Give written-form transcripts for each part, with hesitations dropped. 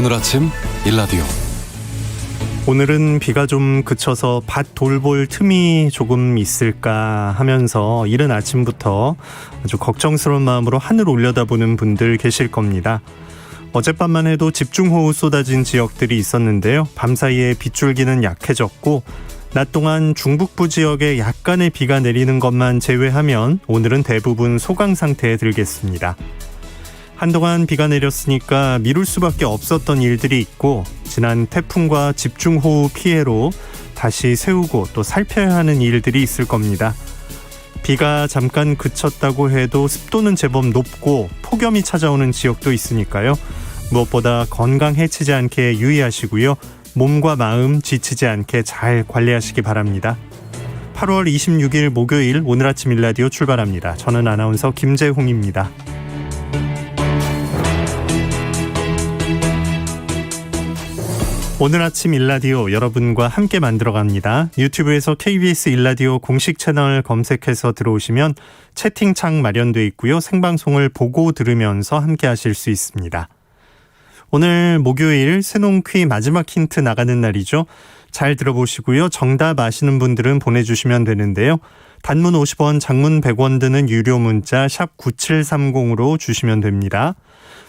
오늘 아침 일라디오. 오늘은 비가 좀 그쳐서 밭 돌볼 틈이 조금 있을까 하면서 이른 아침부터 아주 걱정스러운 마음으로 하늘 올려다보는 분들 계실 겁니다. 어젯밤만 해도 집중호우 쏟아진 지역들이 있었는데요. 밤사이에 빗줄기는 약해졌고 낮 동안 중북부 지역에 약간의 비가 내리는 것만 제외하면 오늘은 대부분 소강 상태에 들겠습니다. 한동안 비가 내렸으니까 미룰 수밖에 없었던 일들이 있고 지난 태풍과 집중호우 피해로 다시 세우고 또 살펴야 하는 일들이 있을 겁니다. 비가 잠깐 그쳤다고 해도 습도는 제법 높고 폭염이 찾아오는 지역도 있으니까요. 무엇보다 건강 해치지 않게 유의하시고요. 몸과 마음 지치지 않게 잘 관리하시기 바랍니다. 8월 26일 목요일 오늘 아침 일라디오 출발합니다. 저는 아나운서 김재홍입니다. 오늘 아침 일라디오 여러분과 함께 만들어갑니다. 유튜브에서 KBS 일라디오 공식 채널 검색해서 들어오시면 채팅창 마련돼 있고요. 생방송을 보고 들으면서 함께 하실 수 있습니다. 오늘 목요일 새농퀴 마지막 힌트 나가는 날이죠. 잘 들어보시고요. 정답 아시는 분들은 보내주시면 되는데요. 단문 50원, 장문 100원 드는 유료 문자 샵 9730으로 주시면 됩니다.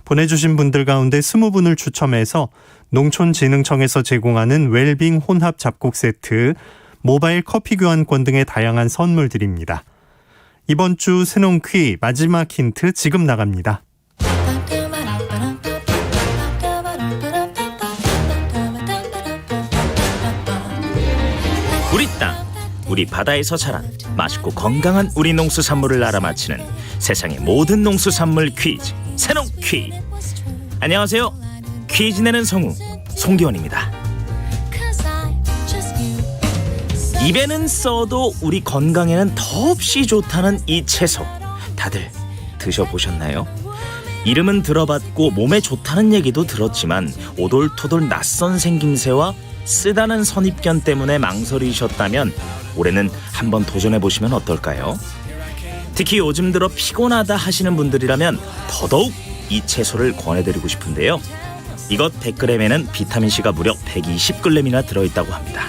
보내주신 분들 가운데 20분을 추첨해서 농촌진흥청에서 제공하는 웰빙 혼합 잡곡 세트, 모바일 커피 교환권 등의 다양한 선물 드립니다. 이번 주 새농퀴 마지막 힌트 지금 나갑니다. 우리 땅, 우리 바다에서 자란 맛있고 건강한 우리 농수산물을 알아맞히는 세상의 모든 농수산물 퀴즈, 새농퀴. 안녕하세요. 퀴즈 내는 성우 송기원입니다. 입에는 써도 우리 건강에는 더없이 좋다는 이 채소, 다들 드셔보셨나요? 이름은 들어봤고 몸에 좋다는 얘기도 들었지만 오돌토돌 낯선 생김새와 쓰다는 선입견 때문에 망설이셨다면 올해는 한번 도전해보시면 어떨까요? 특히 요즘 들어 피곤하다 하시는 분들이라면 더더욱 이 채소를 권해드리고 싶은데요. 이것 100g에는 비타민C가 무려 120g이나 들어있다고 합니다.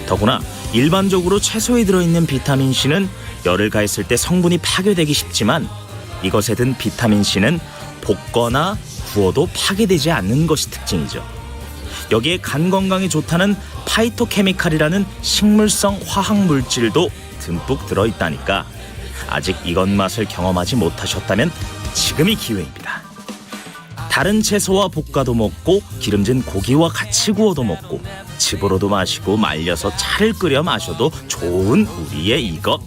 더구나 일반적으로 채소에 들어있는 비타민C는 열을 가했을 때 성분이 파괴되기 쉽지만 이것에 든 비타민C는 볶거나 구워도 파괴되지 않는 것이 특징이죠. 여기에 간 건강에 좋다는 파이토케미칼이라는 식물성 화학물질도 듬뿍 들어있다니까 아직 이것 맛을 경험하지 못하셨다면 지금이 기회입니다. 다른 채소와 볶아도 먹고 기름진 고기와 같이 구워도 먹고 즙으로도 마시고 말려서 차를 끓여 마셔도 좋은 우리의 이것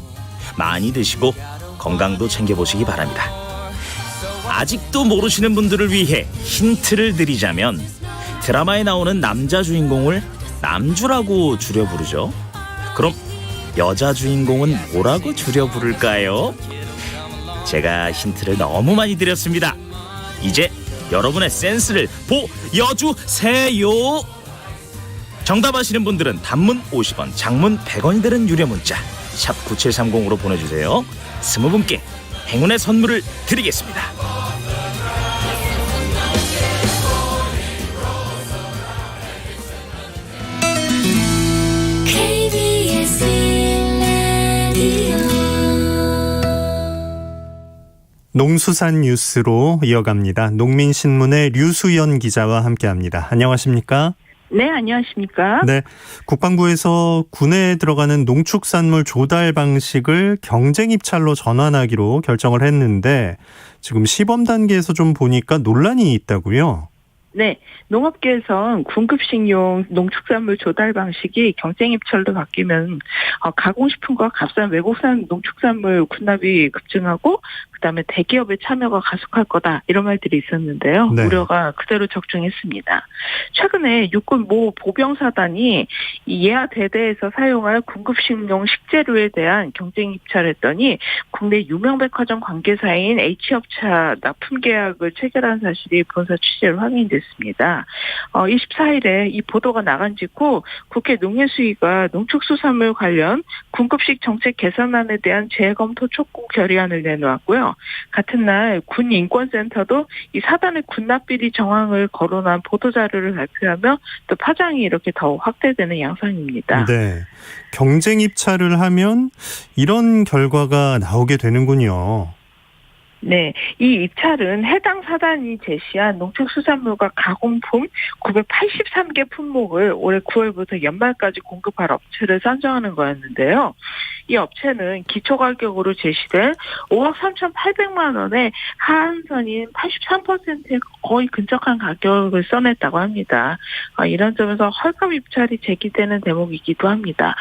많이 드시고 건강도 챙겨보시기 바랍니다. 아직도 모르시는 분들을 위해 힌트를 드리자면 드라마에 나오는 남자 주인공을 남주라고 줄여 부르죠. 그럼 여자 주인공은 뭐라고 줄여 부를까요? 제가 힌트를 너무 많이 드렸습니다. 이제 여러분의 센스를 보여주세요. 정답 아시는 분들은 단문 50원, 장문 100원이 드는 유료 문자 샵 9730으로 보내주세요. 20분께 행운의 선물을 드리겠습니다. 농수산 뉴스로 이어갑니다. 농민신문의 류수연 기자와 함께합니다. 안녕하십니까? 네, 안녕하십니까? 네, 국방부에서 군에 들어가는 농축산물 조달 방식을 경쟁 입찰로 전환하기로 결정을 했는데 지금 시범 단계에서 좀 보니까 논란이 있다고요? 네, 농업계에선 군급식용 농축산물 조달 방식이 경쟁 입찰로 바뀌면 가공식품과 값싼 외국산 농축산물 군납이 급증하고 그다음에 대기업의 참여가 가속할 거다 이런 말들이 있었는데요. 네. 우려가 그대로 적중했습니다. 최근에 육군 모 보병사단이 이 예하 대대에서 사용할 군급식용 식재료에 대한 경쟁 입찰을 했더니 국내 유명 백화점 관계사인 H협차 납품 계약을 체결한 사실이 본사 취재로 확인됐습니다. 됐습니다. 24일에 이 보도가 나간 직후 국회 농해수위가 농축수산물 관련 군급식 정책 개선안에 대한 재검토 촉구 결의안을 내놓았고요. 같은 날 군인권센터도 이 사단의 군납비리 정황을 거론한 보도자료를 발표하며 또 파장이 이렇게 더욱 확대되는 양상입니다. 네. 경쟁 입찰을 하면 이런 결과가 나오게 되는군요. 네, 이 입찰은 해당 사단이 제시한 농축수산물과 가공품 983개 품목을 올해 9월부터 연말까지 공급할 업체를 선정하는 거였는데요. 이 업체는 기초가격으로 제시된 5억 3,800만 원의 하한선인 83%에 거의 근접한 가격을 써냈다고 합니다. 이런 점에서 헐값 입찰이 제기되는 대목이기도 합니다.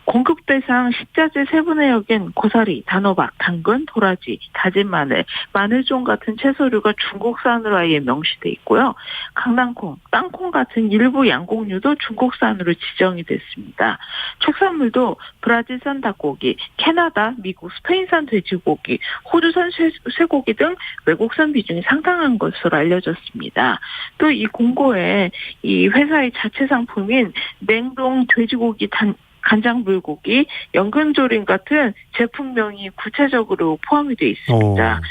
공급 대상 식자재 세분화역엔 고사리, 단호박, 당근, 도라지, 다진 마늘, 마늘종 같은 채소류가 중국산으로 아예 명시돼 있고요. 강낭콩, 땅콩 같은 일부 양곡류도 중국산으로 지정이 됐습니다. 축산물도 브라질산 닭고기, 캐나다, 미국, 스페인산 돼지고기, 호주산 쇠고기 등 외국산 비중이 상당한 것으로 알려졌습니다. 또 이 공고에 이 회사의 자체 상품인 냉동 돼지고기 간장 불고기, 연근조림 같은 제품명이 구체적으로 포함이 되어 있습니다.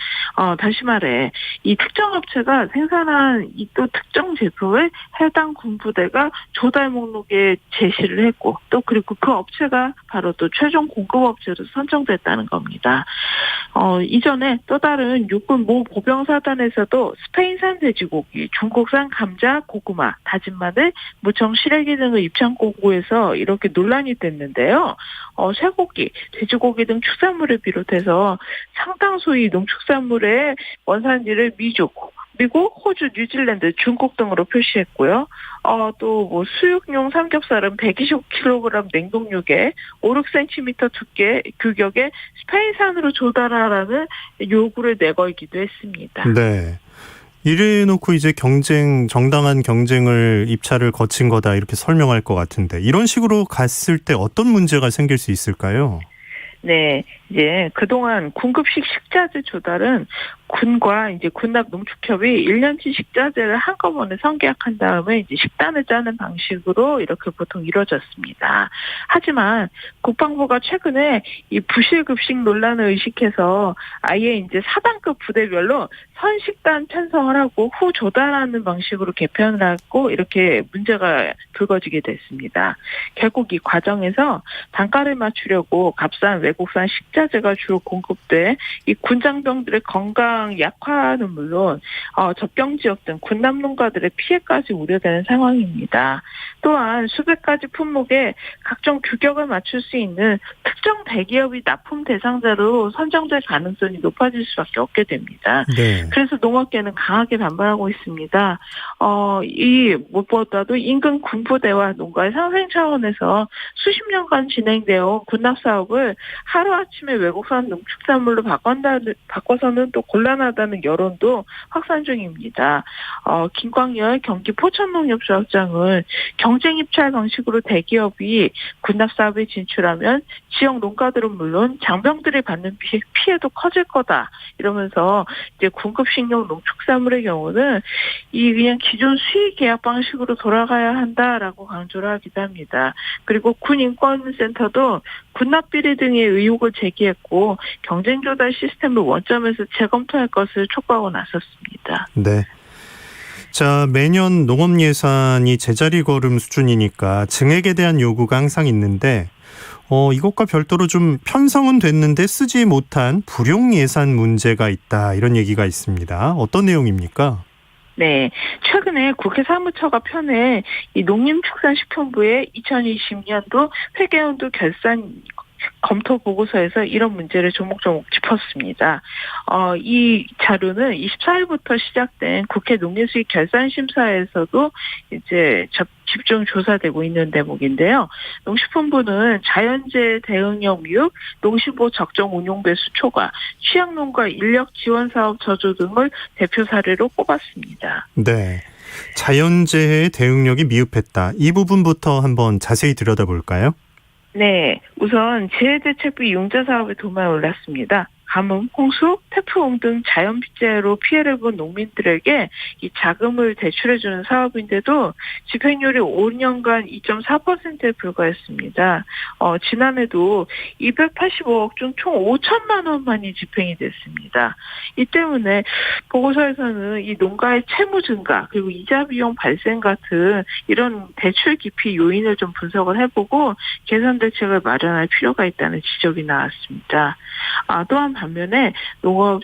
다시 말해 이 특정 업체가 생산한 이 또 특정 제품을 해당 군부대가 조달 목록에 제시를 했고 또 그리고 그 업체가 바로 또 최종 공급업체로 선정됐다는 겁니다. 이전에 또 다른 육군 모 보병사단에서도 스페인산 돼지고기, 중국산 감자, 고구마, 다진 마늘, 무청 시래기 등을 입찰 공고해서 이렇게 논란이 됐는데요. 쇠고기, 돼지고기 등 축산물을 비롯해서 상당수의 농축산물의 원산지를 미국, 호주, 뉴질랜드, 중국 등으로 표시했고요. 또 뭐 수육용 삼겹살은 125kg 냉동육에 5, 6cm 두께 규격의 스페인산으로 조달하라는 요구를 내걸기도 했습니다. 네. 이래놓고 이제 정당한 경쟁을 입찰을 거친 거다 이렇게 설명할 것 같은데 이런 식으로 갔을 때 어떤 문제가 생길 수 있을까요? 네, 이제 그동안 군급식 식자재 조달은 군과 이제 군납농축협이 1년치 식자재를 한꺼번에 선계약한 다음에 이제 식단을 짜는 방식으로 이렇게 보통 이루어졌습니다. 하지만 국방부가 최근에 이 부실급식 논란을 의식해서 아예 이제 사단급 부대별로 선식단 편성을 하고 후 조달하는 방식으로 개편을 하고 이렇게 문제가 불거지게 됐습니다. 결국 이 과정에서 단가를 맞추려고 값싼 외국산 식자재가 주로 공급돼 이 군장병들의 건강 약화는 물론 접경 지역 등 군남 농가들의 피해까지 우려되는 상황입니다. 또한 수백 가지 품목에 각종 규격을 맞출 수 있는 특정 대기업이 납품 대상자로 선정될 가능성이 높아질 수밖에 없게 됩니다. 네. 그래서 농업계는 강하게 반발하고 있습니다. 이 무엇보다도 인근 군부대와 농가의 상생 차원에서 수십 년간 진행되어 군납 사업을 하루아침에 외국산 농축산물로 바꿔서는 또 곤란하다는 여론도 확산 중입니다. 김광열 경기 포천농협조합장은 경쟁 입찰 방식으로 대기업이 군납 사업에 진출하면 지역 농가들은 물론 장병들이 받는 피해도 커질 거다. 이러면서 이제 군급식용 농축산물의 경우는 이 그냥 기존 수의 계약 방식으로 돌아가야 한다라고 강조를 하기도 합니다. 그리고 군인권센터도 군납비리 등의 의혹을 제기했고 경쟁 조달 시스템을 원점에서 재검토할 것을 촉구하고 나섰습니다. 네. 자, 매년 농업 예산이 제자리 걸음 수준이니까 증액에 대한 요구가 항상 있는데 이것과 별도로 좀 편성은 됐는데 쓰지 못한 불용 예산 문제가 있다 이런 얘기가 있습니다. 어떤 내용입니까? 네, 최근에 국회 사무처가 펴낸 이 농림축산식품부의 2020년도 회계연도 결산 검토 보고서에서 이런 문제를 조목조목 짚었습니다. 이 자료는 24일부터 시작된 국회 농림수익 결산심사에서도 이제 집중 조사되고 있는 대목인데요. 농식품부는 자연재해 대응력 미흡, 농시보 적정 운용배수 초과, 취약농가 인력 지원 사업 저조 등을 대표 사례로 꼽았습니다. 네. 자연재해의 대응력이 미흡했다. 이 부분부터 한번 자세히 들여다볼까요? 네, 우선 재해대책비 융자 사업에 도마에 올랐습니다. 가뭄, 홍수, 태풍 등 자연 피해로 피해를 본 농민들에게 이 자금을 대출해주는 사업인데도 집행률이 5년간 2.4%에 불과했습니다. 지난해도 285억 중 총 5천만 원만이 집행이 됐습니다. 이 때문에 보고서에서는 이 농가의 채무 증가 그리고 이자 비용 발생 같은 이런 대출 기피 요인을 좀 분석을 해보고 개선 대책을 마련할 필요가 있다는 지적이 나왔습니다. 또한 반면에 농업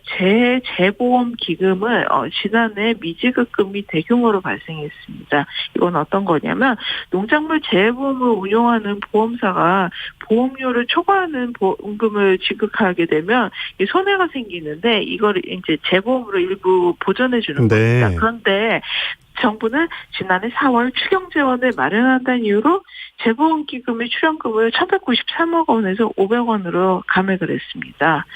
재보험 기금을 지난해 미지급금이 대규모로 발생했습니다. 이건 어떤 거냐면 농작물 재보험을 운용하는 보험사가 보험료를 초과하는 보험금을 지급하게 되면 이 손해가 생기는데 이걸 이제 재보험으로 일부 보전해 주는 네. 겁니다. 그런데 정부는 지난해 4월 추경 재원을 마련한다는 이유로 재보험 기금의 출연금을 1,193억 원에서 500원으로 감액을 했습니다.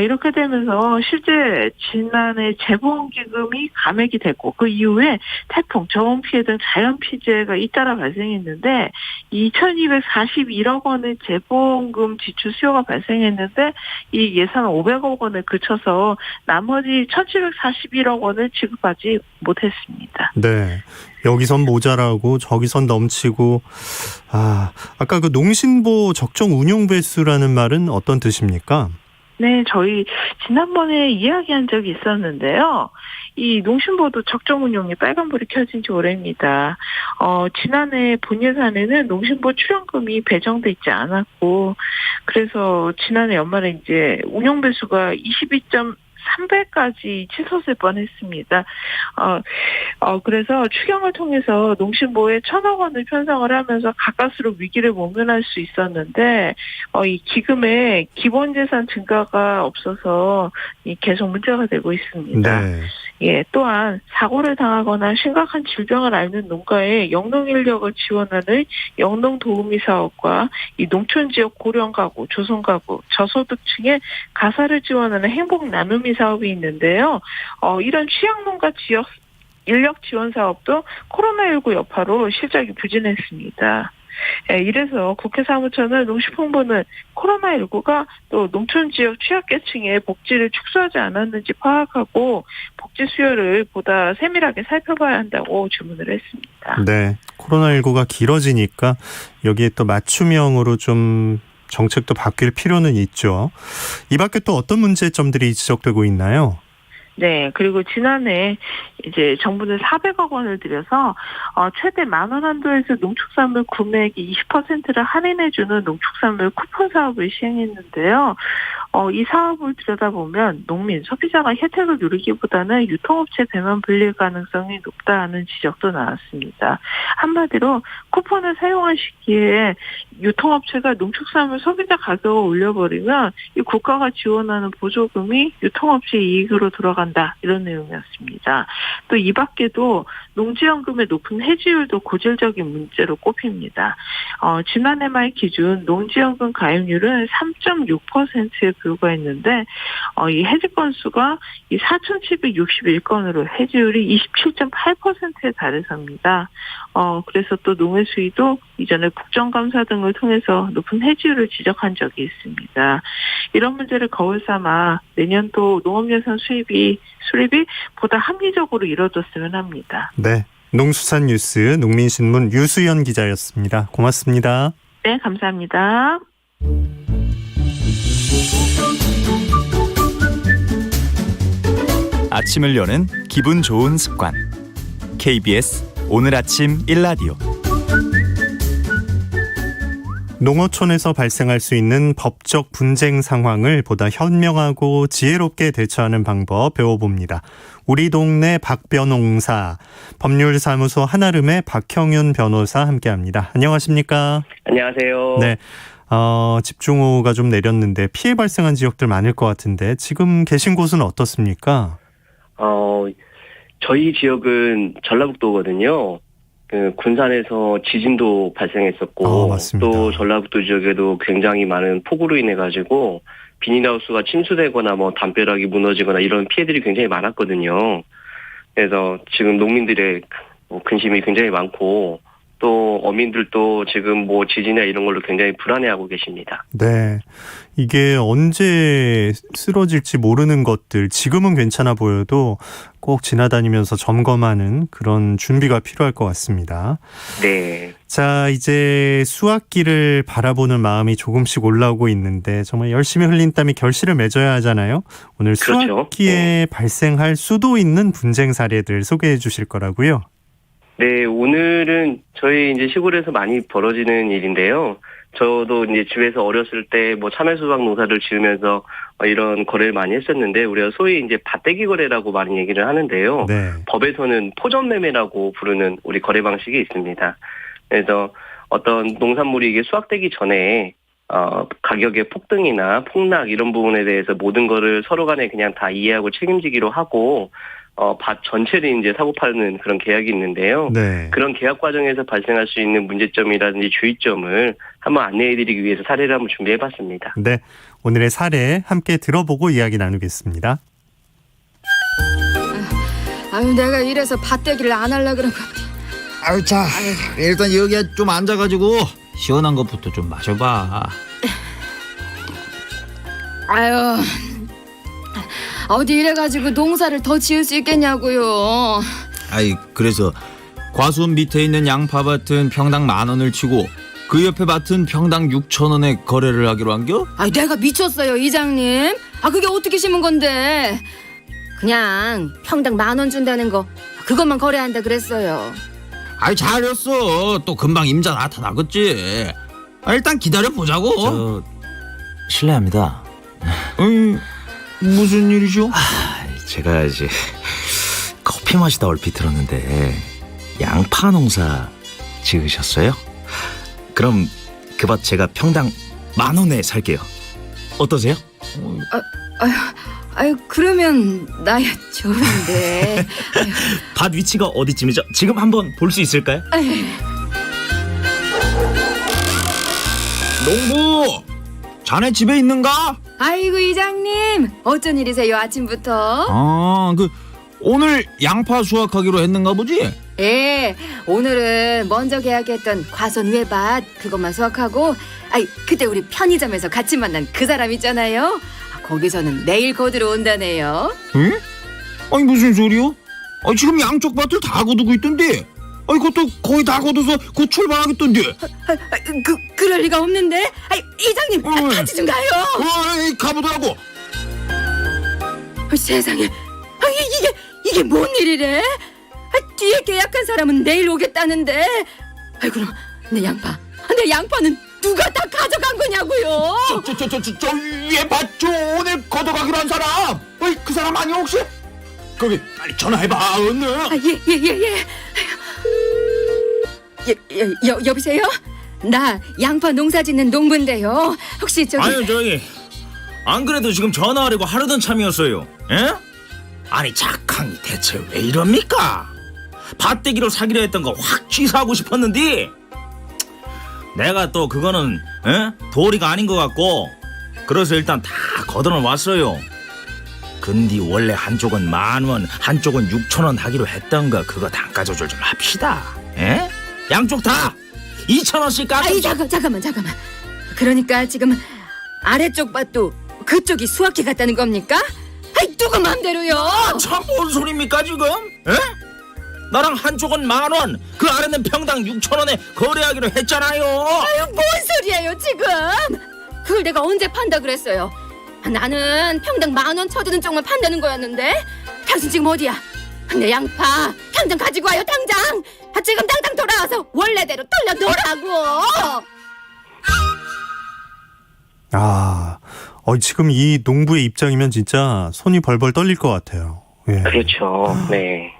이렇게 되면서 실제 지난해 재보험 기금이 감액이 됐고 그 이후에 태풍, 저온 피해 등 자연 피해가 잇따라 발생했는데 2,241억 원의 재보험금 지출 수요가 발생했는데 이 예산 500억 원에 그쳐서 나머지 1,741억 원을 지급하지 못했습니다. 네. 여기선 모자라고 저기선 넘치고 아까 그 농신보 적정 운용 배수라는 말은 어떤 뜻입니까? 네, 저희 지난번에 이야기한 적이 있었는데요. 이 농신보도 적정 운용이 빨간불이 켜진 지 오래입니다. 지난해 본 예산에는 농신보 출연금이 배정돼 있지 않았고, 그래서 지난해 연말에 이제 운용 배수가 3배까지 치솟을 뻔했습니다. 그래서 추경을 통해서 농신보에 1,000억 원을 편성을 하면서 가까스로 위기를 모면할 수 있었는데 이 기금의 기본 재산 증가가 없어서 계속 문제가 되고 있습니다. 네. 예, 또한 사고를 당하거나 심각한 질병을 앓는 농가에 영농 인력을 지원하는 영농 도우미 사업과 이 농촌 지역 고령 가구, 조선 가구, 저소득층에 가사를 지원하는 행복 나눔이 사업이 있는데요. 이런 취약 농가 지역 인력 지원 사업도 코로나19 여파로 실적이 부진했습니다. 이래서 국회 사무처는 농식품부는 코로나19가 또 농촌 지역 취약계층의 복지를 축소하지 않았는지 파악하고 복지 수요를 보다 세밀하게 살펴봐야 한다고 주문을 했습니다. 네. 코로나19가 길어지니까 여기에 또 맞춤형으로 좀 정책도 바뀔 필요는 있죠. 이 밖에 또 어떤 문제점들이 지적되고 있나요? 네, 그리고 지난해 이제 정부는 400억 원을 들여서 최대 10,000원 한도에서 농축산물 구매액이 20%를 할인해주는 농축산물 쿠폰 사업을 시행했는데요. 이 사업을 들여다보면 농민, 소비자가 혜택을 누리기보다는 유통업체 배만 불릴 가능성이 높다는 지적도 나왔습니다. 한마디로 쿠폰을 사용한 시기에 유통업체가 농축산물 소비자 가격을 올려버리면 이 국가가 지원하는 보조금이 유통업체 이익으로 들어간다 이런 내용이었습니다. 또 이 밖에도 농지연금의 높은 해지율도 고질적인 문제로 꼽힙니다. 지난해 말 기준 농지연금 가입률은 3.6%에 불과했는데 이 해지 건수가 4,761건으로 해지율이 27.8%에 달해서입니다. 그래서 또 농해 수위도 이전에 국정감사 등을 통해서 높은 해지율을 지적한 적이 있습니다. 이런 문제를 거울 삼아 내년도 농업예산 수립이 보다 합리적으로 이루어졌으면 합니다. 네. 농수산뉴스 농민신문 유수연 기자였습니다. 고맙습니다. 네, 감사합니다. 아침을 여는 기분 좋은 습관. KBS 오늘 아침 1라디오. 농어촌에서 발생할 수 있는 법적 분쟁 상황을 보다 현명하고 지혜롭게 대처하는 방법 배워봅니다. 우리 동네 박변홍사, 법률사무소 한아름의 박형윤 변호사 함께합니다. 안녕하십니까? 안녕하세요. 네. 집중호우가 좀 내렸는데 피해 발생한 지역들 많을 것 같은데 지금 계신 곳은 어떻습니까? 저희 지역은 전라북도거든요. 군산에서 지진도 발생했었고 맞습니다. 또 전라북도 지역에도 굉장히 많은 폭우로 인해 가지고 비닐하우스가 침수되거나 담벼락이 무너지거나 이런 피해들이 굉장히 많았거든요. 그래서 지금 농민들의 근심이 굉장히 많고 또 어민들도 지금 뭐 지진이나 이런 걸로 굉장히 불안해하고 계십니다. 네. 이게 언제 쓰러질지 모르는 것들, 지금은 괜찮아 보여도 꼭 지나다니면서 점검하는 그런 준비가 필요할 것 같습니다. 네. 자, 이제 수학기를 바라보는 마음이 조금씩 올라오고 있는데 정말 열심히 흘린 땀이 결실을 맺어야 하잖아요. 오늘 그렇죠. 수학기에 발생할 수도 있는 분쟁 사례들 소개해 주실 거라고요. 네, 오늘은 저희 이제 시골에서 많이 벌어지는 일인데요. 저도 이제 집에서 어렸을 때 뭐 참외수박 농사를 지으면서 이런 거래를 많이 했었는데, 우리가 소위 이제 밭대기 거래라고 많이 얘기를 하는데요. 네. 법에서는 포전매매라고 부르는 우리 거래 방식이 있습니다. 그래서 어떤 농산물이 이게 수확되기 전에 가격의 폭등이나 폭락 이런 부분에 대해서 모든 거를 서로 간에 그냥 다 이해하고 책임지기로 하고 밭 전체를 이제 사고 파는 그런 계약이 있는데요. 네. 그런 계약 과정에서 발생할 수 있는 문제점이라든지 주의점을 한번 안내해드리기 위해서 사례를 한번 준비해봤습니다. 네. 오늘의 사례 함께 들어보고 이야기 나누겠습니다. 아유, 내가 이래서 밭대기를 안 하려 그런 거. 아유, 자, 일단 여기에 좀 앉아가지고 시원한 것부터 좀 마셔봐. 아유, 어디 이래가지고 농사를 더 지을 수 있겠냐고요. 아이, 그래서 과수원 밑에 있는 양파밭은 평당 10,000원을 치고 그 옆에 밭은 평당 6,000원에 거래를 하기로 한겨? 아, 내가 미쳤어요, 이장님. 아, 그게 어떻게 심은 건데? 그냥 평당 10,000원 준다는 거, 그것만 거래한다 그랬어요. 아이, 잘했어. 또 금방 임자 나타나겠지. 일단 기다려보자고. 저 실례합니다. 무슨 일이죠? 제가 이제 커피 마시다 얼핏 들었는데 양파 농사 지으셨어요? 그럼 그 밭 제가 평당 10,000원에 살게요. 어떠세요? 아유, 그러면 나야 좋은데. 밭 위치가 어디쯤이죠? 지금 한번 볼 수 있을까요? 농부, 자네 집에 있는가? 아이고, 이장님, 어쩐 일이세요, 아침부터? 오늘 양파 수확하기로 했는가 보지? 예, 오늘은 먼저 계약했던 과선 외밭 그것만 수확하고, 아이, 그때 우리 편의점에서 같이 만난 그 사람 있잖아요. 거기서는 내일 거들어 온다네요. 응? 아니, 무슨 소리요? 지금 양쪽 밭을 다 거두고 있던데. 그것도 거의 다 거둬서 곧 출발하겠던데. 그럴 리가 없는데. 이장님, 같이 좀 가요. 가보더라고. 세상에, 이게 뭔 일이래? 뒤에 계약한 사람은 내일 오겠다는데. 그럼 내 양파는 누가 다 가져간 거냐고요? 저 위에 밭 오늘 걷어가기로 한 사람. 그 사람 아니야 혹시? 거기 빨리 전화해봐 얼른. 여보세요? 나 양파 농사 짓는 농부인데요. 혹시 저기. 아유, 저기 안 그래도 지금 전화하려고 하려던 참이었어요. 에? 아니, 작황이 대체 왜 이럽니까? 밭대기로 사기로 했던 거 확 취소하고 싶었는데 내가 또 그거는 도리가 아닌 것 같고, 그래서 일단 다 걷어는 왔어요. 근데 원래 한쪽은 10,000원, 한쪽은 6,000원 하기로 했던 거, 그거 단가 조절 좀 합시다. 에? 양쪽 다 2,000원씩 깎아. 잠깐만. 그러니까 지금 아래쪽 밭도 그쪽이 수확기 같다는 겁니까? 누구 맘대로요? 참 뭔 소리입니까 지금? 에? 나랑 한쪽은 10,000원, 그 아래는 평당 6,000원에 거래하기로 했잖아요. 뭔 소리예요 지금? 그걸 내가 언제 판다 그랬어요? 나는 평당 10,000원 쳐주는 쪽만 판다는 거였는데. 당신 지금 어디야? 내 양파 당장 가지고 와요, 당장. 지금 당장 돌아와서 원래대로 돌려놓으라고. 지금 이 농부의 입장이면 진짜 손이 벌벌 떨릴 것 같아요. 예. 그렇죠. 네.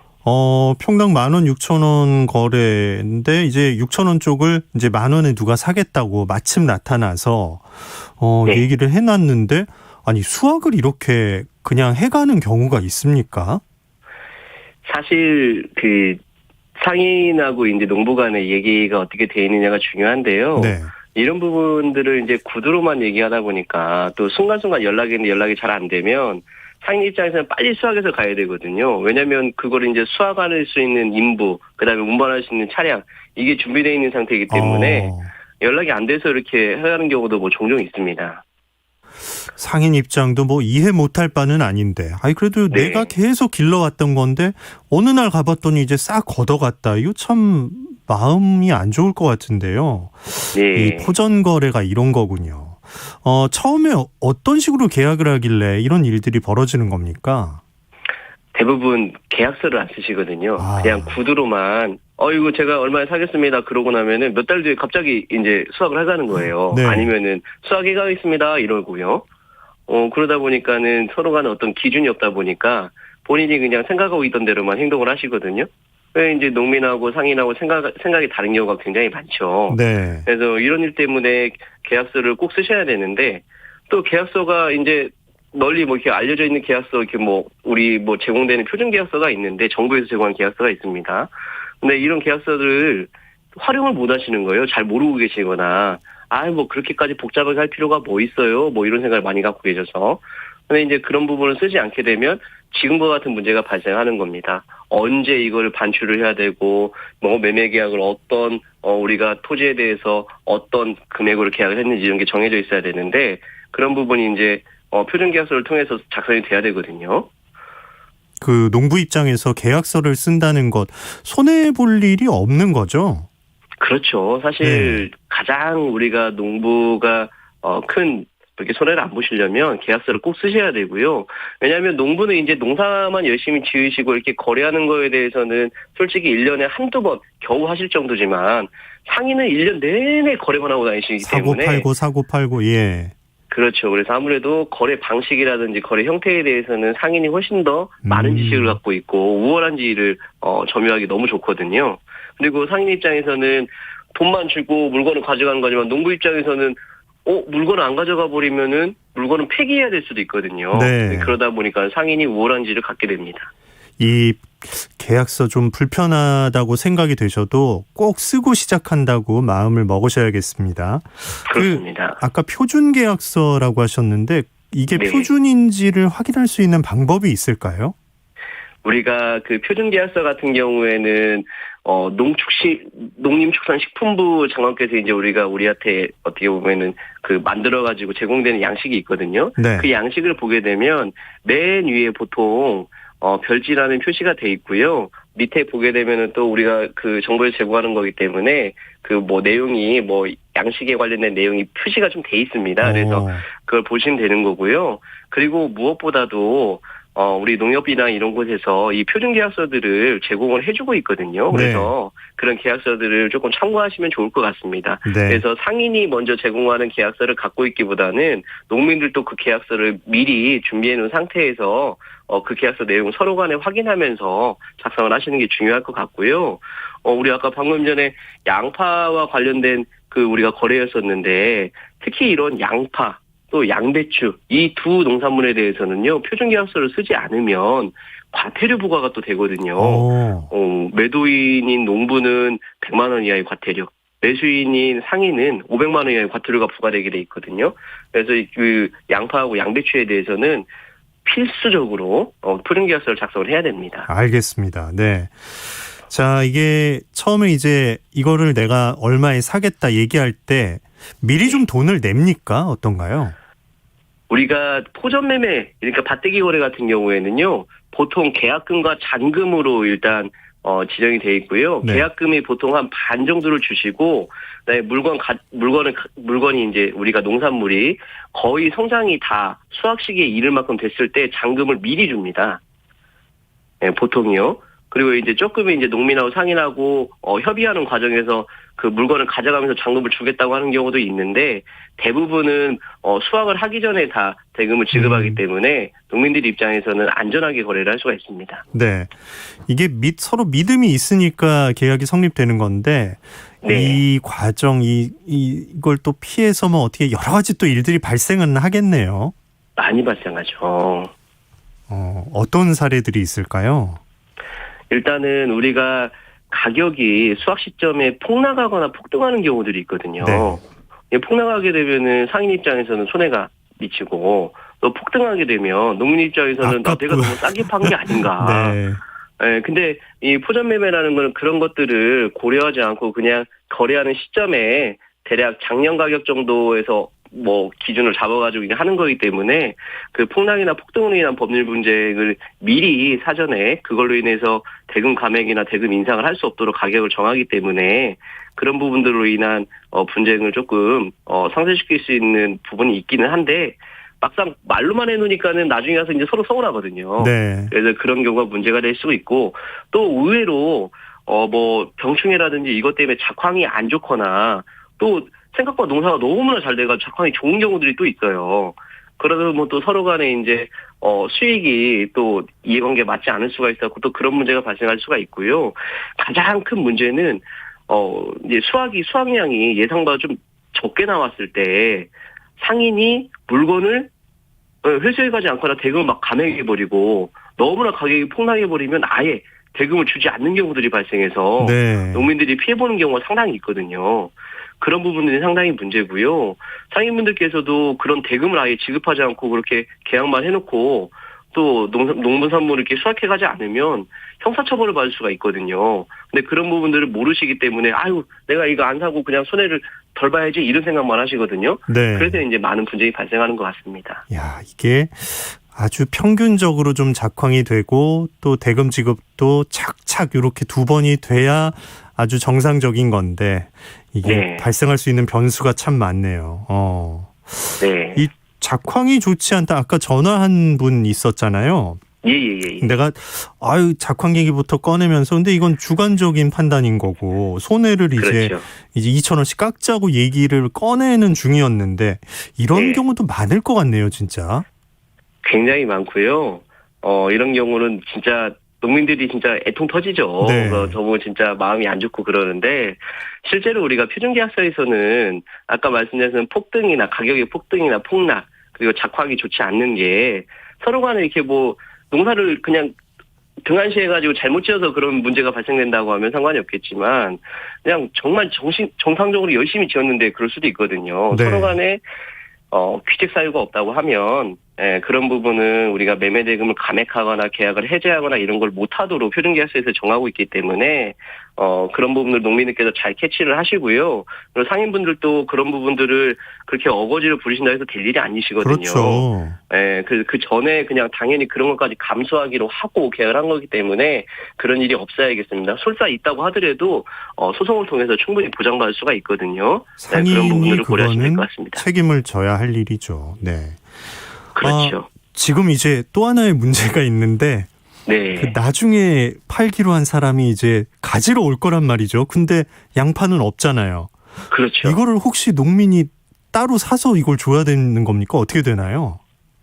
평당 10,000원, 6,000원 거래인데 이제 6,000원 쪽을 이제 10,000원에 누가 사겠다고 마침 나타나서 네. 얘기를 해놨는데, 아니 수확을 이렇게 그냥 해가는 경우가 있습니까? 사실 그 상인하고 이제 농부 간의 얘기가 어떻게 돼 있느냐가 중요한데요. 네. 이런 부분들을 이제 구두로만 얘기하다 보니까 또 순간순간 연락이 잘 안 되면 상인 입장에서는 빨리 수확해서 가야 되거든요. 왜냐하면 그걸 이제 수확할 수 있는 인부, 그다음에 운반할 수 있는 차량 이게 준비되어 있는 상태이기 때문에 연락이 안 돼서 이렇게 해가는 경우도 뭐 종종 있습니다. 상인 입장도 뭐 이해 못할 바는 아닌데, 아니 그래도 네. 내가 계속 길러왔던 건데 어느 날 가봤더니 이제 싹 걷어갔다. 이거 참 마음이 안 좋을 것 같은데요. 네. 이 포전 거래가 이런 거군요. 처음에 어떤 식으로 계약을 하길래 이런 일들이 벌어지는 겁니까? 대부분 계약서를 안 쓰시거든요. 아. 그냥 구두로만 이거 제가 얼마에 사겠습니다. 그러고 나면은 몇 달 뒤에 갑자기 이제 수확을 하자는 거예요. 네. 아니면은 수확해 가겠습니다. 이러고요. 그러다 보니까는 서로 간에 어떤 기준이 없다 보니까 본인이 그냥 생각하고 있던 대로만 행동을 하시거든요. 왜 이제 농민하고 상인하고 생각이 다른 경우가 굉장히 많죠. 네. 그래서 이런 일 때문에 계약서를 꼭 쓰셔야 되는데 또 계약서가 이제 널리 뭐 이렇게 알려져 있는 계약서 이렇게 뭐 우리 뭐 제공되는 표준 계약서가 있는데 정부에서 제공한 계약서가 있습니다. 근데 이런 계약서들을 활용을 못 하시는 거예요. 잘 모르고 계시거나 뭐 그렇게까지 복잡하게 할 필요가 뭐 있어요. 뭐 이런 생각을 많이 갖고 계셔서. 근데 이제 그런 부분을 쓰지 않게 되면 지금과 같은 문제가 발생하는 겁니다. 언제 이걸 반출을 해야 되고 뭐 매매 계약을 어떤 우리가 토지에 대해서 어떤 금액으로 계약을 했는지 이런 게 정해져 있어야 되는데 그런 부분이 이제 표준 계약서를 통해서 작성이 돼야 되거든요. 그 농부 입장에서 계약서를 쓴다는 것 손해 볼 일이 없는 거죠? 그렇죠. 사실 가장 우리가 농부가 큰 이렇게 손해를 안 보시려면 계약서를 꼭 쓰셔야 되고요. 왜냐하면 농부는 이제 농사만 열심히 지으시고 이렇게 거래하는 거에 대해서는 솔직히 1년에 한두 번 겨우 하실 정도지만 상인은 1년 내내 거래만 하고 다니시기 때문에 사고 팔고 예. 그렇죠. 그래서 아무래도 거래 방식이라든지 거래 형태에 대해서는 상인이 훨씬 더 많은 지식을 갖고 있고 우월한 지위를 점유하기 너무 좋거든요. 그리고 상인 입장에서는 돈만 주고 물건을 가져가는 거지만 농부 입장에서는 물건을 안 가져가 버리면은 물건은 폐기해야 될 수도 있거든요. 네. 그러다 보니까 상인이 우월한 지위를 갖게 됩니다. 이 계약서 좀 불편하다고 생각이 되셔도 꼭 쓰고 시작한다고 마음을 먹으셔야겠습니다. 그렇습니다. 아까 표준 계약서라고 하셨는데 이게 네. 표준인지를 확인할 수 있는 방법이 있을까요? 우리가 그 표준 계약서 같은 경우에는 농림축산식품부 장관께서 이제 우리한테 어떻게 보면은 그 만들어가지고 제공되는 양식이 있거든요. 네. 그 양식을 보게 되면 맨 위에 보통 별지라는 표시가 돼 있고요. 밑에 보게 되면은 또 우리가 그 정보를 제공하는 거기 때문에 그 뭐 내용이 뭐 양식에 관련된 내용이 표시가 좀 돼 있습니다. 그래서 그걸 보시면 되는 거고요. 그리고 무엇보다도 우리 농협이나 이런 곳에서 이 표준 계약서들을 제공을 해주고 있거든요. 그래서 그런 계약서들을 조금 참고하시면 좋을 것 같습니다. 네. 그래서 상인이 먼저 제공하는 계약서를 갖고 있기보다는 농민들도 그 계약서를 미리 준비해 놓은 상태에서 그 계약서 내용을 서로 간에 확인하면서 작성을 하시는 게 중요할 것 같고요. 우리 아까 방금 전에 양파와 관련된 그 우리가 거래였었는데 특히 이런 양파 또 양배추 이 두 농산물에 대해서는요 표준 계약서를 쓰지 않으면 과태료 부과가 또 되거든요. 매도인인 농부는 100만 원 이하의 과태료, 매수인인 상인은 500만 원 이하의 과태료가 부과되게 돼 있거든요. 그래서 그 양파하고 양배추에 대해서는 필수적으로 표준 계약서를 작성을 해야 됩니다. 알겠습니다. 네. 자, 이게 처음에 이제 이거를 내가 얼마에 사겠다 얘기할 때 미리 좀 돈을 냅니까? 어떤가요? 우리가 포전 매매, 그러니까 밭대기 거래 같은 경우에는요, 보통 계약금과 잔금으로 일단 지정이 돼 있고요. 네. 계약금이 보통 한 반 정도를 주시고, 그다음에 물건이 이제 우리가 농산물이 거의 성장이 다 수확 시기에 이를 만큼 됐을 때 잔금을 미리 줍니다. 네, 보통이요. 그리고 이제 조금 이제 농민하고 상인하고 협의하는 과정에서 그 물건을 가져가면서 잔금을 주겠다고 하는 경우도 있는데 대부분은 수확을 하기 전에 다 대금을 지급하기 때문에 농민들 입장에서는 안전하게 거래를 할 수가 있습니다. 네. 이게 서로 믿음이 있으니까 계약이 성립되는 건데 네. 이 과정 이걸 또 피해서 뭐 어떻게 여러 가지 또 일들이 발생은 하겠네요. 많이 발생하죠. 어떤 사례들이 있을까요? 일단은 우리가 가격이 수확 시점에 폭락하거나 폭등하는 경우들이 있거든요. 네. 폭락하게 되면은 상인 입장에서는 손해가 미치고 또 폭등하게 되면 농민 입장에서는 내가 너무 싸게 판 게 아닌가. 네. 예, 근데 이 포전 매매라는 건 그런 것들을 고려하지 않고 그냥 거래하는 시점에 대략 작년 가격 정도에서 뭐 기준을 잡아가지고 그냥 하는 거기 때문에 그 폭락이나 폭등으로 인한 법률 분쟁을 미리 사전에 그걸로 인해서 대금 감액이나 대금 인상을 할 수 없도록 가격을 정하기 때문에 그런 부분들로 인한 분쟁을 조금 상쇄시킬 수 있는 부분이 있기는 한데 막상 말로만 해놓으니까는 나중에 가서 이제 서로 서운하거든요. 네. 그래서 그런 경우가 문제가 될 수 있고 또 의외로 뭐 병충해라든지 이것 때문에 작황이 안 좋거나 또 생각보다 농사가 너무나 잘 돼가지고 작황이 좋은 경우들이 또 있어요. 그러다 보면 또 서로 간에 이제 수익이 또 이해관계 맞지 않을 수가 있었고 또 그런 문제가 발생할 수가 있고요. 가장 큰 문제는 이제 수확량이 예상보다 좀 적게 나왔을 때 상인이 물건을 회수해가지 않거나 대금을 막 감액해버리고 너무나 가격이 폭락해버리면 아예 대금을 주지 않는 경우들이 발생해서 네. 농민들이 피해보는 경우가 상당히 있거든요. 그런 부분들이 상당히 문제고요. 상인분들께서도 그런 대금을 아예 지급하지 않고 그렇게 계약만 해놓고 또 농산물을 이렇게 수확해가지 않으면 형사처벌을 받을 수가 있거든요. 근데 그런 부분들을 모르시기 때문에 아유 내가 이거 안 사고 그냥 손해를 덜 봐야지 이런 생각만 하시거든요. 네. 그래서 이제 많은 분쟁이 발생하는 것 같습니다. 야, 이게 아주 평균적으로 좀 작황이 되고 또 대금 지급도 착착 이렇게 두 번이 돼야 아주 정상적인 건데 이게 네. 발생할 수 있는 변수가 참 많네요. 네. 이 작황이 좋지 않다. 아까 전화한 분 있었잖아요. 예. 내가 작황 얘기부터 꺼내면서 근데 이건 주관적인 판단인 거고 손해를 이제 그렇죠. 2,000원씩 깎자고 얘기를 꺼내는 중이었는데 이런 네. 경우도 많을 것 같네요, 진짜. 굉장히 많고요. 이런 경우는 진짜 농민들이 진짜 애통 터지죠. 네. 너무 진짜 마음이 안 좋고 그러는데 실제로 우리가 표준계약서에서는 아까 말씀드린 폭등이나 가격의 폭등이나 폭락 그리고 작황이 좋지 않는 게 서로 간에 이렇게 뭐 농사를 그냥 등한시해가지고 잘못 지어서 그런 문제가 발생된다고 하면 상관이 없겠지만 그냥 정말 정상적으로 열심히 지었는데 그럴 수도 있거든요. 네. 서로 간에 규칙 사유가 없다고 하면 그런 부분은 우리가 매매 대금을 감액하거나 계약을 해제하거나 이런 걸 못하도록 표준계약서에서 정하고 있기 때문에 그런 부분을 농민들께서 잘 캐치를 하시고요. 그리고 상인분들도 그런 부분들을 그렇게 어거지로 부리신다 해서 될 일이 아니시거든요. 그렇죠. 그 전에 그냥 당연히 그런 것까지 감수하기로 하고 계약을 한 거기 때문에 그런 일이 없어야겠습니다. 설사 있다고 하더라도 소송을 통해서 충분히 보장받을 수가 있거든요. 그런 상인이 부분들을 고려하시면 될 그거는 것 같습니다. 책임을 져야 할 일이죠. 네. 그렇죠. 지금 이제 또 하나의 문제가 있는데 네. 그 나중에 팔기로 한 사람이 이제 가지러 올 거란 말이죠. 근데 양파는 없잖아요. 그렇죠. 이거를 혹시 농민이 따로 사서 이걸 줘야 되는 겁니까? 어떻게 되나요?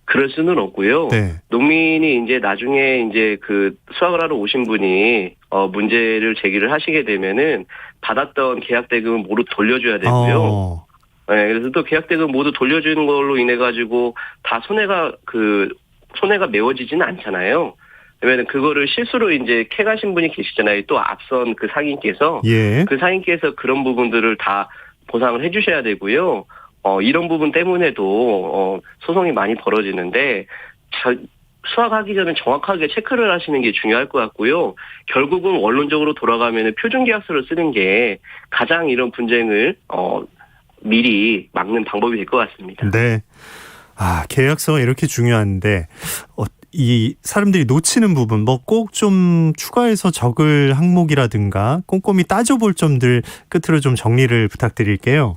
그럴 수는 없고요. 네. 농민이 이제 나중에 이제 그 수확을 하러 오신 분이 문제를 제기를 하시게 되면은 받았던 계약 대금은 모두 돌려줘야 되고요. 네, 그래서 또 계약 대금 모두 돌려주는 걸로 인해 가지고 다 손해가 메워지지는 않잖아요. 왜냐면 그거를 실수로 이제 캐가신 분이 계시잖아요. 또 앞선 그 상인께서 예. 그 상인께서 그런 부분들을 다 보상을 해주셔야 되고요. 이런 부분 때문에도 소송이 많이 벌어지는데 수확하기 전에 정확하게 체크를 하시는 게 중요할 것 같고요. 결국은 원론적으로 돌아가면 표준계약서를 쓰는 게 가장 이런 분쟁을 미리 막는 방법이 될 것 같습니다. 네. 계약서가 이렇게 중요한데 이 사람들이 놓치는 부분 뭐 꼭 좀 추가해서 적을 항목이라든가 꼼꼼히 따져볼 점들 끝으로 좀 정리를 부탁드릴게요.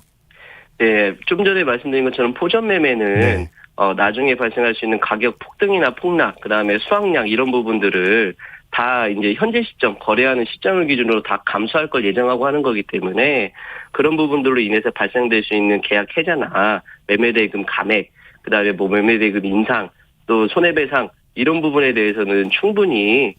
네, 좀 전에 말씀드린 것처럼 포전 매매는 네. 나중에 발생할 수 있는 가격 폭등이나 폭락, 그다음에 수확량 이런 부분들을 다 이제 현재 시점, 거래하는 시점을 기준으로 다 감수할 걸 예정하고 하는 거기 때문에 그런 부분들로 인해서 발생될 수 있는 계약 해자나 매매대금 감액, 그다음에 뭐 매매대금 인상, 또 손해배상 이런 부분에 대해서는 충분히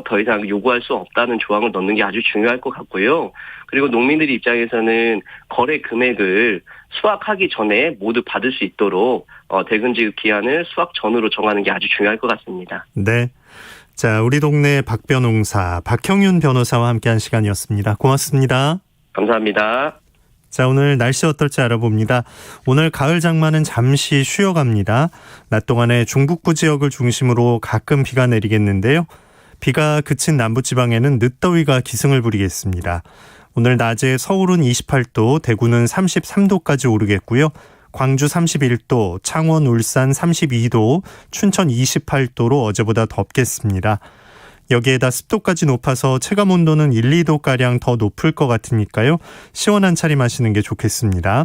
더 이상 요구할 수 없다는 조항을 넣는 게 아주 중요할 것 같고요. 그리고 농민들 입장에서는 거래 금액을 수확하기 전에 모두 받을 수 있도록 대금 지급 기한을 수확 전으로 정하는 게 아주 중요할 것 같습니다. 네. 자, 우리 동네 박변홍사 박형윤 변호사와 함께한 시간이었습니다. 고맙습니다. 감사합니다. 자, 오늘 날씨 어떨지 알아봅니다. 오늘 가을 장마는 잠시 쉬어갑니다. 낮 동안에 중북부 지역을 중심으로 가끔 비가 내리겠는데요. 비가 그친 남부지방에는 늦더위가 기승을 부리겠습니다. 오늘 낮에 서울은 28도, 대구는 33도까지 오르겠고요. 광주 31도, 창원, 울산 32도, 춘천 28도로 어제보다 덥겠습니다. 여기에다 습도까지 높아서 체감온도는 1, 2도가량 더 높을 것 같으니까요. 시원한 차림 하시는 게 좋겠습니다.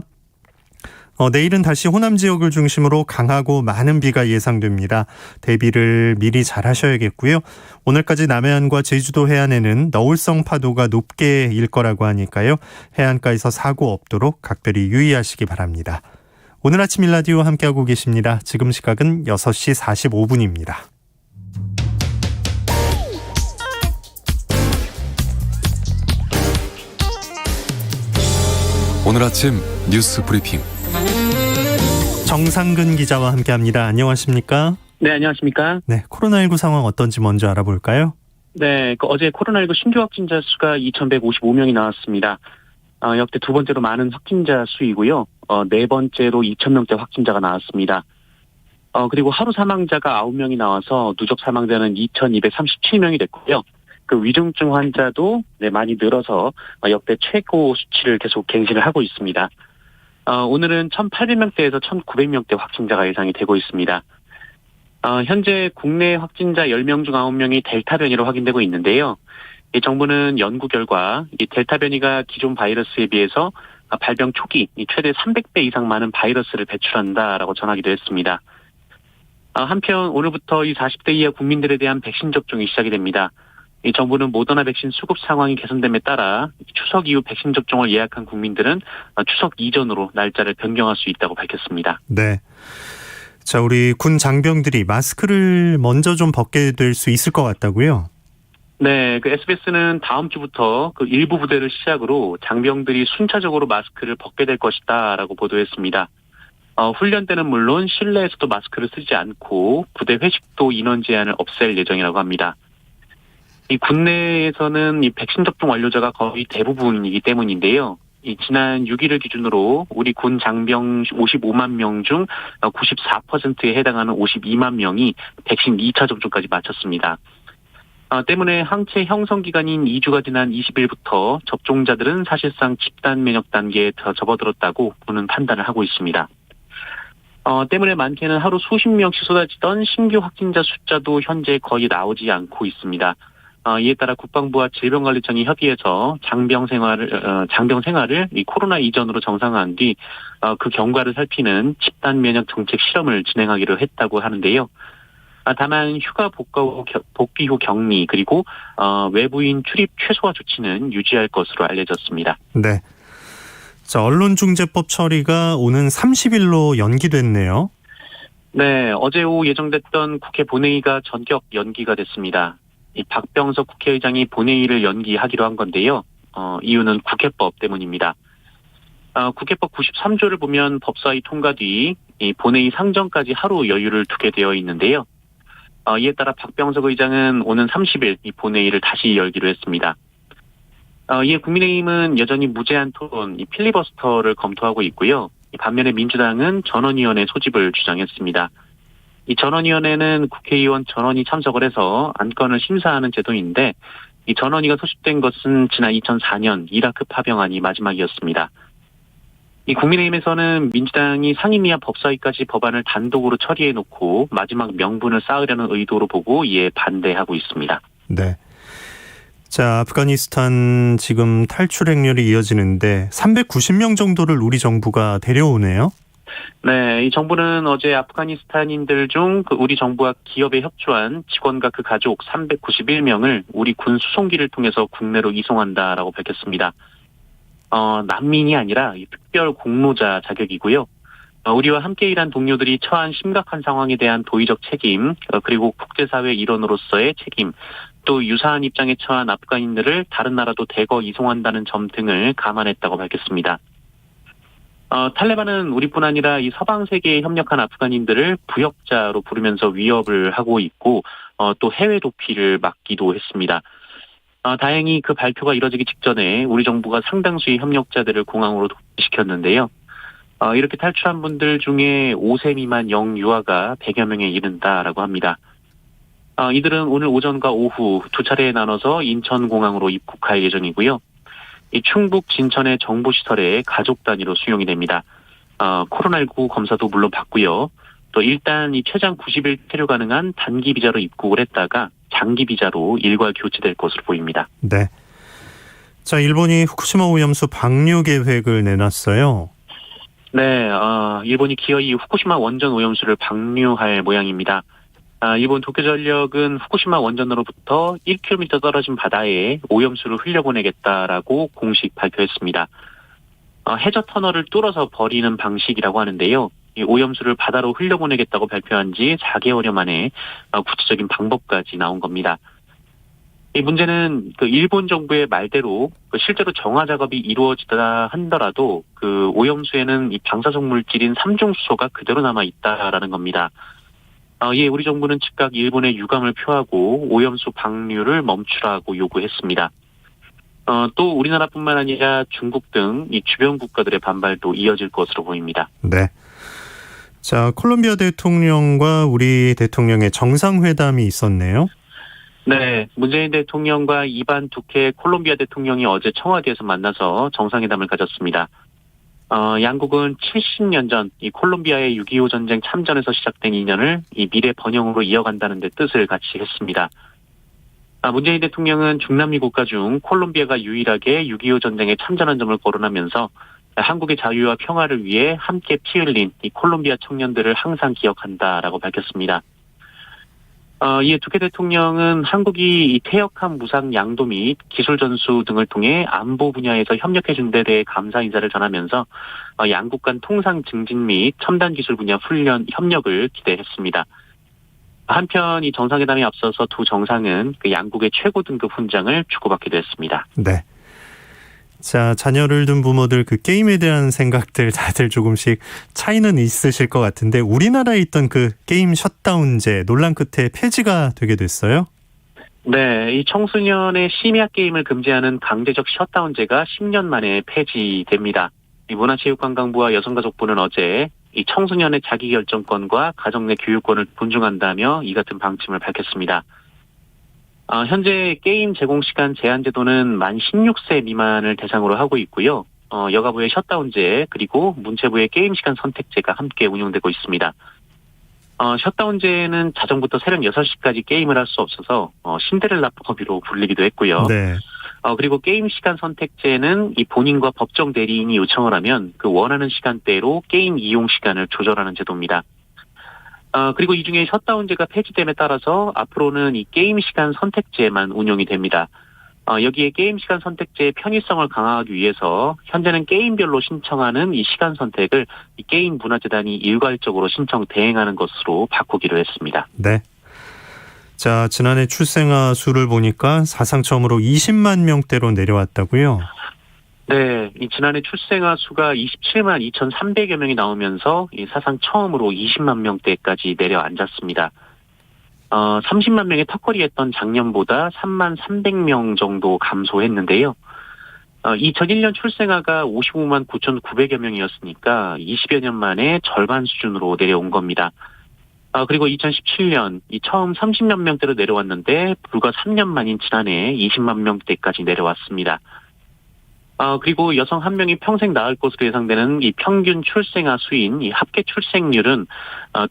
내일은 다시 호남 지역을 중심으로 강하고 많은 비가 예상됩니다. 대비를 미리 잘 하셔야겠고요. 오늘까지 남해안과 제주도 해안에는 너울성 파도가 높게 일 거라고 하니까요. 해안가에서 사고 없도록 각별히 유의하시기 바랍니다. 오늘 아침 일라디오 함께하고 계십니다. 지금 시각은 6시 45분입니다. 오늘 아침 뉴스 브리핑 정상근 기자와 함께합니다. 안녕하십니까? 네, 안녕하십니까? 네, 코로나19 상황 어떤지 먼저 알아볼까요? 네, 어제 코로나19 신규 확진자 수가 2,155명이 나왔습니다. 역대 두 번째로 많은 확진자 수이고요. 네 번째로 2,000명대 확진자가 나왔습니다. 그리고 하루 사망자가 9명이 나와서 누적 사망자는 2,237명이 됐고요. 그 위중증 환자도 많이 늘어서 역대 최고 수치를 계속 갱신을 하고 있습니다. 오늘은 1,800명대에서 1,900명대 확진자가 예상이 되고 있습니다. 현재 국내 확진자 10명 중 9명이 델타 변이로 확인되고 있는데요. 이 정부는 연구 결과 이 델타 변이가 기존 바이러스에 비해서 발병 초기 최대 300배 이상 많은 바이러스를 배출한다라고 전하기도 했습니다. 한편 오늘부터 이 40대 이하 국민들에 대한 백신 접종이 시작이 됩니다. 이 정부는 모더나 백신 수급 상황이 개선됨에 따라 추석 이후 백신 접종을 예약한 국민들은 추석 이전으로 날짜를 변경할 수 있다고 밝혔습니다. 네. 자, 우리 군 장병들이 마스크를 먼저 좀 벗게 될 수 있을 것 같다고요? 네, SBS는 다음 주부터 그 일부 부대를 시작으로 장병들이 순차적으로 마스크를 벗게 될 것이다라고 보도했습니다. 훈련 때는 물론 실내에서도 마스크를 쓰지 않고 부대 회식도 인원 제한을 없앨 예정이라고 합니다. 이 국내에서는 이 백신 접종 완료자가 거의 대부분이기 때문인데요. 이 지난 6일을 기준으로 우리 군 장병 55만 명 중 94%에 해당하는 52만 명이 백신 2차 접종까지 마쳤습니다. 때문에 항체 형성 기간인 2주가 지난 20일부터 접종자들은 사실상 집단 면역 단계에 더 접어들었다고 군은 판단을 하고 있습니다. 때문에 많게는 하루 수십 명씩 쏟아지던 신규 확진자 숫자도 현재 거의 나오지 않고 있습니다. 이에 따라 국방부와 질병관리청이 협의해서 장병 생활을 이 코로나 이전으로 정상화한 뒤 그 경과를 살피는 집단 면역 정책 실험을 진행하기로 했다고 하는데요. 다만 휴가 복귀 후 격리 그리고 외부인 출입 최소화 조치는 유지할 것으로 알려졌습니다. 네. 자, 언론중재법 처리가 오는 30일로 연기됐네요. 네, 어제 오후 예정됐던 국회 본회의가 전격 연기가 됐습니다. 이 박병석 국회의장이 본회의를 연기하기로 한 건데요. 이유는 국회법 때문입니다. 국회법 93조를 보면 법사위 통과 뒤 이 본회의 상정까지 하루 여유를 두게 되어 있는데요. 이에 따라 박병석 의장은 오는 30일 이 본회의를 다시 열기로 했습니다. 이에 국민의힘은 여전히 무제한 토론, 이 필리버스터를 검토하고 있고요. 반면에 민주당은 전원위원회 소집을 주장했습니다. 이 전원위원회는 국회의원 전원이 참석을 해서 안건을 심사하는 제도인데 이 전원위가 소집된 것은 지난 2004년 이라크 파병안이 마지막이었습니다. 이 국민의힘에서는 민주당이 상임위와 법사위까지 법안을 단독으로 처리해놓고 마지막 명분을 쌓으려는 의도로 보고 이에 반대하고 있습니다. 네. 자, 아프가니스탄 지금 탈출 행렬이 이어지는데 390명 정도를 우리 정부가 데려오네요. 네, 이 정부는 어제 아프가니스탄인들 중 우리 정부와 기업에 협조한 직원과 그 가족 391명을 우리 군 수송기를 통해서 국내로 이송한다라고 밝혔습니다. 난민이 아니라 특별 공로자 자격이고요. 우리와 함께 일한 동료들이 처한 심각한 상황에 대한 도의적 책임, 그리고 국제사회 일원으로서의 책임, 또 유사한 입장에 처한 아프간인들을 다른 나라도 대거 이송한다는 점 등을 감안했다고 밝혔습니다. 탈레반은 우리뿐 아니라 이 서방 세계에 협력한 아프간인들을 부역자로 부르면서 위협을 하고 있고 또 해외 도피를 막기도 했습니다. 다행히 그 발표가 이뤄지기 직전에 우리 정부가 상당수의 협력자들을 공항으로 시켰는데요. 이렇게 탈출한 분들 중에 5세 미만 영유아가 100여 명에 이른다라고 합니다. 이들은 오늘 오전과 오후 두 차례에 나눠서 인천공항으로 입국할 예정이고요. 이 충북 진천의 정부시설에 가족 단위로 수용이 됩니다. 코로나19 검사도 물론 받고요. 또 일단 이 최장 90일 체류 가능한 단기 비자로 입국을 했다가 장기 비자로 일괄 교체될 것으로 보입니다. 네. 자, 일본이 후쿠시마 오염수 방류 계획을 내놨어요. 네, 일본이 기어이 후쿠시마 원전 오염수를 방류할 모양입니다. 일본 도쿄전력은 후쿠시마 원전으로부터 1km 떨어진 바다에 오염수를 흘려보내겠다라고 공식 발표했습니다. 해저 터널을 뚫어서 버리는 방식이라고 하는데요. 이 오염수를 바다로 흘려보내겠다고 발표한 지 4개월여 만에 구체적인 방법까지 나온 겁니다. 이 문제는 그 일본 정부의 말대로 실제로 정화 작업이 이루어지다 한더라도 그 오염수에는 이 방사성 물질인 삼중수소가 그대로 남아 있다라는 겁니다. 우리 정부는 즉각 일본에 유감을 표하고 오염수 방류를 멈추라고 요구했습니다. 또 우리나라뿐만 아니라 중국 등 이 주변 국가들의 반발도 이어질 것으로 보입니다. 네. 자, 콜롬비아 대통령과 우리 대통령의 정상회담이 있었네요. 네, 문재인 대통령과 이반 두케 콜롬비아 대통령이 어제 청와대에서 만나서 정상회담을 가졌습니다. 양국은 70년 전 이 콜롬비아의 6.25 전쟁 참전에서 시작된 인연을 이 미래 번영으로 이어간다는 데 뜻을 같이 했습니다. 문재인 대통령은 중남미 국가 중 콜롬비아가 유일하게 6.25 전쟁에 참전한 점을 거론하면서 한국의 자유와 평화를 위해 함께 피 흘린 이 콜롬비아 청년들을 항상 기억한다라고 밝혔습니다. 이에 두케 대통령은 한국이 이 퇴역한 무상 양도 및 기술 전수 등을 통해 안보 분야에서 협력해준 데 대해 감사 인사를 전하면서 양국 간 통상 증진 및 첨단 기술 분야 훈련 협력을 기대했습니다. 한편 이 정상회담에 앞서서 두 정상은 그 양국의 최고 등급 훈장을 주고받기도 했습니다. 네. 자, 자녀를 둔 부모들 그 게임에 대한 생각들 다들 조금씩 차이는 있으실 것 같은데 우리나라에 있던 그 게임 셧다운제 논란 끝에 폐지가 되게 됐어요? 네, 이 청소년의 심야 게임을 금지하는 강제적 셧다운제가 10년 만에 폐지됩니다. 이 문화체육관광부와 여성가족부는 어제 이 청소년의 자기결정권과 가정 내 교육권을 존중한다며 이 같은 방침을 밝혔습니다. 현재 게임 제공 시간 제한 제도는 만 16세 미만을 대상으로 하고 있고요. 여가부의 셧다운제 그리고 문체부의 게임 시간 선택제가 함께 운영되고 있습니다. 셧다운제는 자정부터 새벽 6시까지 게임을 할 수 없어서 신데렐라 법으로 불리기도 했고요. 네. 그리고 게임 시간 선택제는 이 본인과 법정 대리인이 요청을 하면 그 원하는 시간대로 게임 이용 시간을 조절하는 제도입니다. 그리고 이 중에 셧다운제가 폐지됨에 따라서 앞으로는 이 게임 시간 선택제만 운영이 됩니다. 여기에 게임 시간 선택제의 편의성을 강화하기 위해서 현재는 게임별로 신청하는 이 시간 선택을 이 게임 문화재단이 일괄적으로 신청 대행하는 것으로 바꾸기로 했습니다. 네. 자, 지난해 출생아 수를 보니까 사상 처음으로 20만 명대로 내려왔다고요? 네, 이 지난해 출생아 수가 27만 2,300여 명이 나오면서 이 사상 처음으로 20만 명대까지 내려앉았습니다. 30만 명의 턱걸이했던 작년보다 3만 300명 정도 감소했는데요. 2001년 출생아가 55만 9,900여 명이었으니까 20여 년 만에 절반 수준으로 내려온 겁니다. 그리고 2017년 이 처음 30만 명대로 내려왔는데 불과 3년 만인 지난해 20만 명대까지 내려왔습니다. 그리고 여성 한 명이 평생 낳을 것으로 예상되는 이 평균 출생아 수인 이 합계 출생률은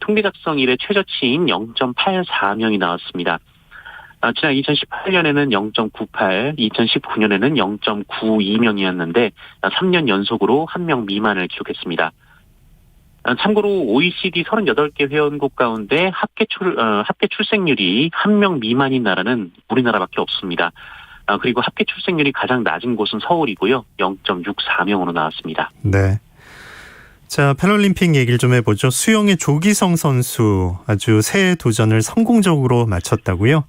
통계 작성 이래 최저치인 0.84명이 나왔습니다. 지난 2018년에는 0.98, 2019년에는 0.92명이었는데 3년 연속으로 1명 미만을 기록했습니다. 참고로 OECD 38개 회원국 가운데 합계 출생률이 1명 미만인 나라는 우리나라밖에 없습니다. 그리고 합계 출생률이 가장 낮은 곳은 서울이고요. 0.64명으로 나왔습니다. 네. 자, 패럴림픽 얘기를 좀 해보죠. 수영의 조기성 선수 아주 새 도전을 성공적으로 마쳤다고요?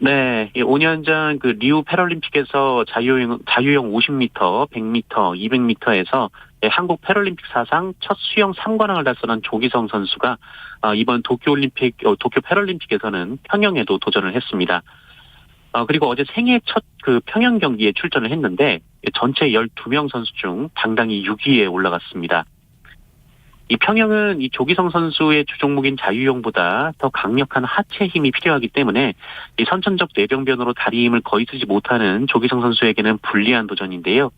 네, 5년 전 그 리우 패럴림픽에서 자유형 50m, 100m, 200m에서 한국 패럴림픽 사상 첫 수영 3관왕을 달성한 조기성 선수가 이번 도쿄 패럴림픽에서는 평영에도 도전을 했습니다. 그리고 어제 생애 첫 그 평영 경기에 출전을 했는데 전체 12명 선수 중 당당히 6위에 올라갔습니다. 이 평영은 이 조기성 선수의 주 종목인 자유형보다 더 강력한 하체 힘이 필요하기 때문에 이 선천적 뇌병변으로 다리 힘을 거의 쓰지 못하는 조기성 선수에게는 불리한 도전인데요.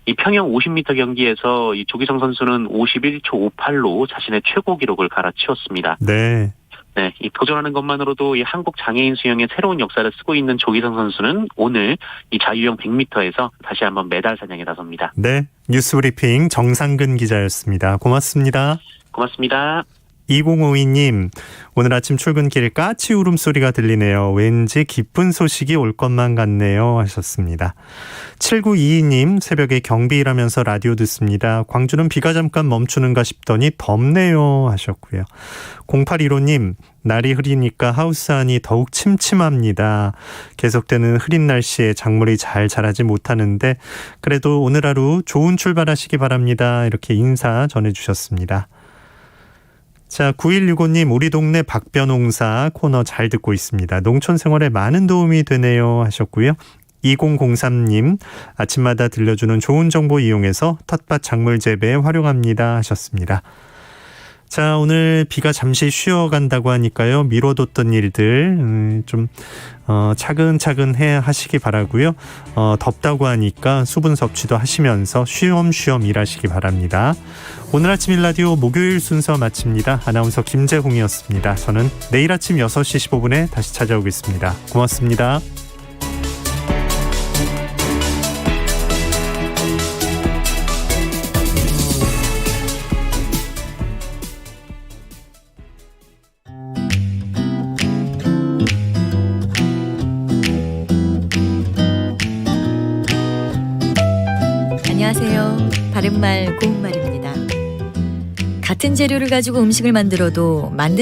이 평영 50m 경기에서 이 조기성 선수는 51초 58로 자신의 최고 기록을 갈아치웠습니다. 네. 네, 이 도전하는 것만으로도 이 한국 장애인 수영의 새로운 역사를 쓰고 있는 조기성 선수는 오늘 이 자유형 100m에서 다시 한번 메달 사냥에 나섭니다. 네. 뉴스브리핑 정상근 기자였습니다. 고맙습니다. 고맙습니다. 2052님, 오늘 아침 출근길 까치 울음소리가 들리네요. 왠지 기쁜 소식이 올 것만 같네요 하셨습니다. 7922님, 새벽에 경비 일하면서 라디오 듣습니다. 광주는 비가 잠깐 멈추는가 싶더니 덥네요 하셨고요. 0815님, 날이 흐리니까 하우스 안이 더욱 침침합니다. 계속되는 흐린 날씨에 작물이 잘 자라지 못하는데 그래도 오늘 하루 좋은 출발하시기 바랍니다. 이렇게 인사 전해주셨습니다. 자, 9165님, 우리 동네 박변홍사 코너 잘 듣고 있습니다. 농촌 생활에 많은 도움이 되네요 하셨고요. 2003님, 아침마다 들려주는 좋은 정보 이용해서 텃밭 작물 재배에 활용합니다 하셨습니다. 자, 오늘 비가 잠시 쉬어간다고 하니까요. 미뤄뒀던 일들 좀 차근차근 하시기 바라고요. 덥다고 하니까 수분 섭취도 하시면서 쉬엄쉬엄 일하시기 바랍니다. 오늘 아침 1라디오 목요일 순서 마칩니다. 아나운서 김재홍이었습니다. 저는 내일 아침 6시 15분에 다시 찾아오겠습니다. 고맙습니다. 안녕하세요. 바른말 고운말입니다. 같은 재료를 가지고 음식을 만들어도 만든